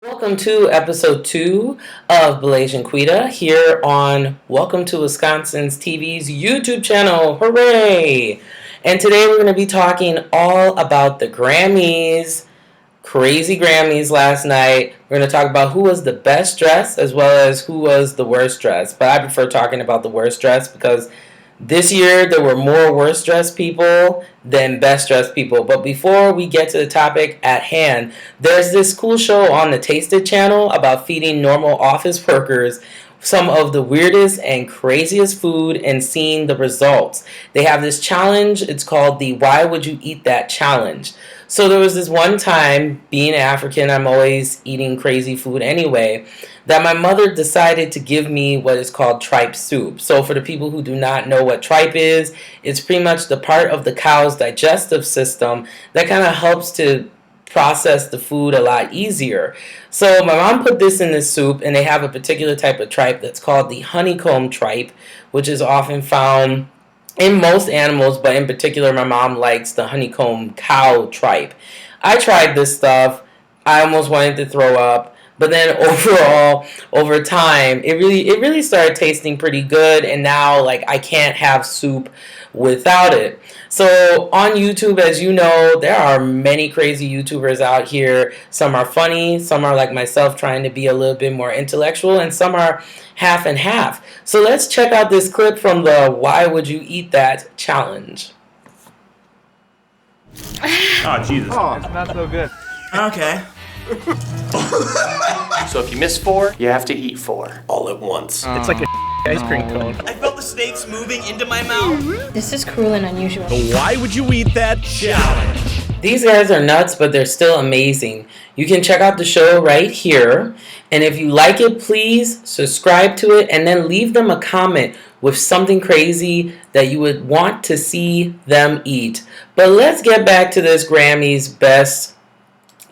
Welcome to episode 2 of blasianquita here on Welcome to Wisconsin's TV's YouTube channel. Hooray! And today we're going to be talking all about the Grammys. Crazy Grammys last night. We're going to talk about who was the best dressed as well as who was the worst dressed. But I prefer talking about the worst dressed because this year there were more worst dressed people than best dressed people. But before we get to the topic at hand, there's this cool show on the Tasted channel about feeding normal office workers some of the weirdest and craziest food and seeing the results. They have this challenge. It's called the Why Would You Eat That Challenge. So there was this one time, being African, I'm always eating crazy food anyway, that my mother decided to give me what is called tripe soup. So for the people who do not know what tripe is, it's pretty much the part of the cow's digestive system that kind of helps to process the food a lot easier. So my mom put this in this soup, and they have a particular type of tripe that's called the honeycomb tripe, which is often found in most animals, but in particular my mom likes the honeycomb cow tripe. I tried this stuff. I almost wanted to throw up. But then overall, over time, it really started tasting pretty good, and now like I can't have soup without it. So on YouTube, as you know, there are many crazy YouTubers out here. Some are funny, some are like myself trying to be a little bit more intellectual, and some are half and half. So let's check out this clip from the Why Would You Eat That challenge. Oh, Jesus. Oh, it's not so good. Okay. So if you miss 4, you have to eat 4 all at once. It's like a ice cream cone. I felt the snakes moving into my mouth. This is cruel and unusual. Why would you eat that challenge? These guys are nuts, but they're still amazing. You can check out the show right here. And if you like it, please subscribe to it and then leave them a comment with something crazy that you would want to see them eat. But let's get back to this Grammys best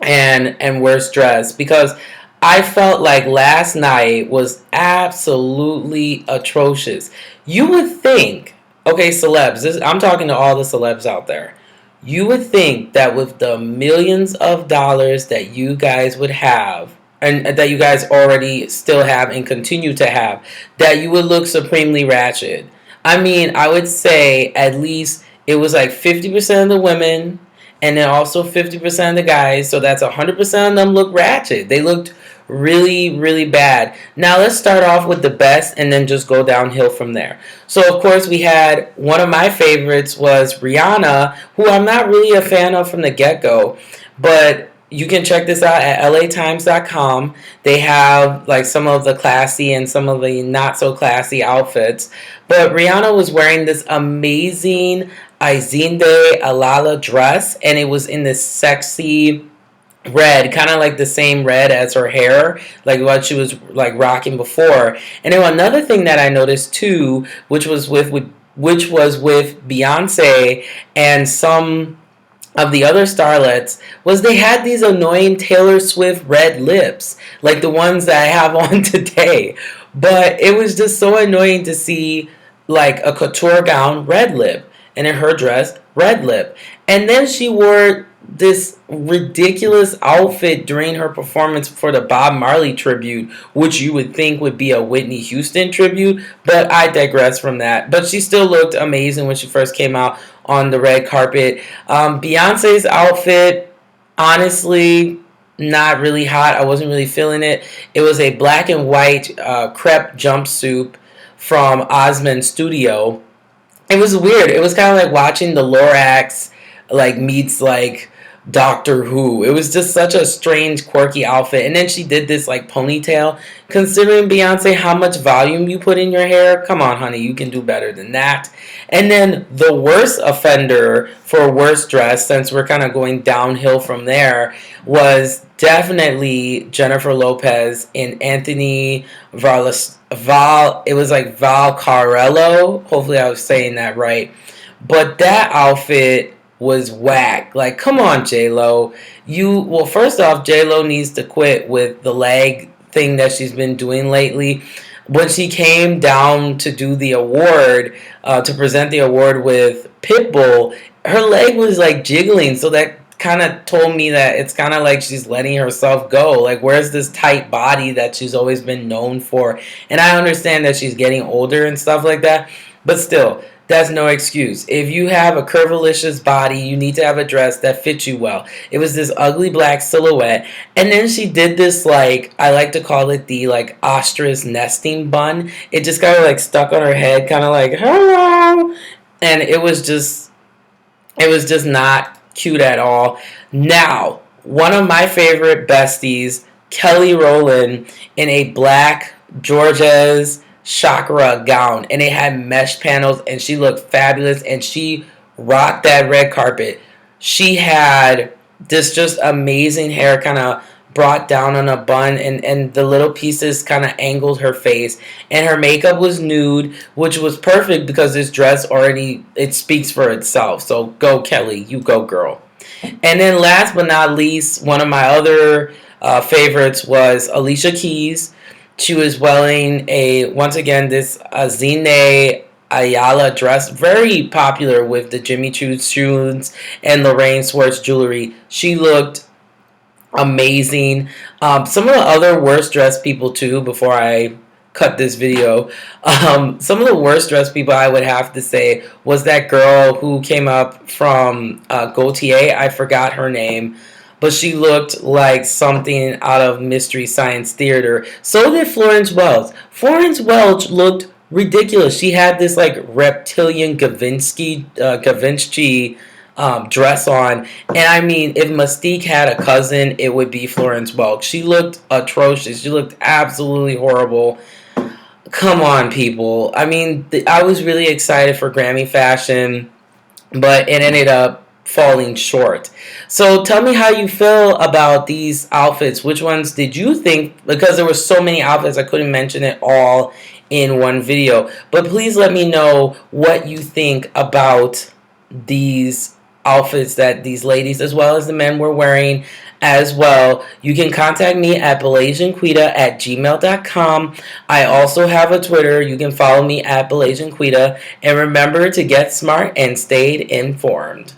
and worst dressed, because I felt like last night was absolutely atrocious. You would think, okay, celebs, I'm talking to all the celebs out there. You would think that with the millions of dollars that you guys would have, and that you guys already still have and continue to have, that you would look supremely ratchet. I mean, I would say at least it was like 50% of the women and then also 50% of the guys. So that's 100% of them look ratchet. They looked really, really bad. Now let's start off with the best and then just go downhill from there. So of course we had one of my favorites was Rihanna, who I'm not really a fan of from the get-go, but you can check this out at latimes.com. They have like some of the classy and some of the not so classy outfits. But Rihanna was wearing this amazing Aizinde Alala dress, and it was in this sexy red, kind of like the same red as her hair, like what she was like rocking before. And then another thing that I noticed too, which was with Beyonce and some of the other starlets, was they had these annoying Taylor Swift red lips, like the ones that I have on today. But it was just so annoying to see like a couture gown, red lip, and in her dress, red lip. And then she wore this ridiculous outfit during her performance for the Bob Marley tribute, which you would think would be a Whitney Houston tribute, but I digress from that. But she still looked amazing when she first came out on the red carpet. Beyonce's outfit, honestly, not really hot. I wasn't really feeling it. It was a black and white crepe jumpsuit from Osmond Studio. It was weird. It was kind of like watching the Lorax like meets like Doctor Who. It was just such a strange, quirky outfit. And then she did this like ponytail. Considering Beyonce, how much volume you put in your hair, come on, honey, you can do better than that. And then the worst offender for worst dress, since we're kind of going downhill from there, was definitely Jennifer Lopez in Anthony it was like Valcarello. Hopefully I was saying that right. But that outfit was whack. Like, come on, J-Lo. Well, first off, J-Lo needs to quit with the leg thing that she's been doing lately. When she came down to do the award, to present the award with Pitbull, her leg was like jiggling, so that kind of told me that it's kind of like she's letting herself go. Like, where's this tight body that she's always been known for? And I understand that she's getting older and stuff like that, but still, that's no excuse. If you have a curvilicious body, you need to have a dress that fits you well. It was this ugly black silhouette. And then she did this, like, I like to call it the, like, ostrich nesting bun. It just kind of, like, stuck on her head, kind of like, hello. And it was just not cute at all. Now, one of my favorite besties, Kelly Rowland, in a black Georges chakra gown, and it had mesh panels, and she looked fabulous, and she rocked that red carpet. She had this just amazing hair, kind of brought down on a bun, and the little pieces kind of angled her face, and her makeup was nude, which was perfect because this dress already, it speaks for itself. So go Kelly, you go girl. And then last but not least, one of my other favorites was Alicia Keys. She was wearing once again, this Zine Ayala dress, very popular with the Jimmy Choo shoes and Lorraine Swartz jewelry. She looked amazing. Some of the other worst dressed people too, before I cut this video, some of the worst dressed people I would have to say was that girl who came up from Gautier. I forgot her name, but she looked like something out of Mystery Science Theater. So did Florence Welch. Florence Welch looked ridiculous. She had this like reptilian Gavinsky dress on. And I mean, if Mystique had a cousin, it would be Florence Welch. She looked atrocious. She looked absolutely horrible. Come on, people. I mean, I was really excited for Grammy fashion, but it ended up falling short. So tell me how you feel about these outfits. Which ones did you think? Because there were so many outfits, I couldn't mention it all in one video. But please let me know what you think about these outfits that these ladies as well as the men were wearing as well. You can contact me at blasianquita@gmail.com. I also have a Twitter. You can follow me at blasianquita. And remember to get smart and stay informed.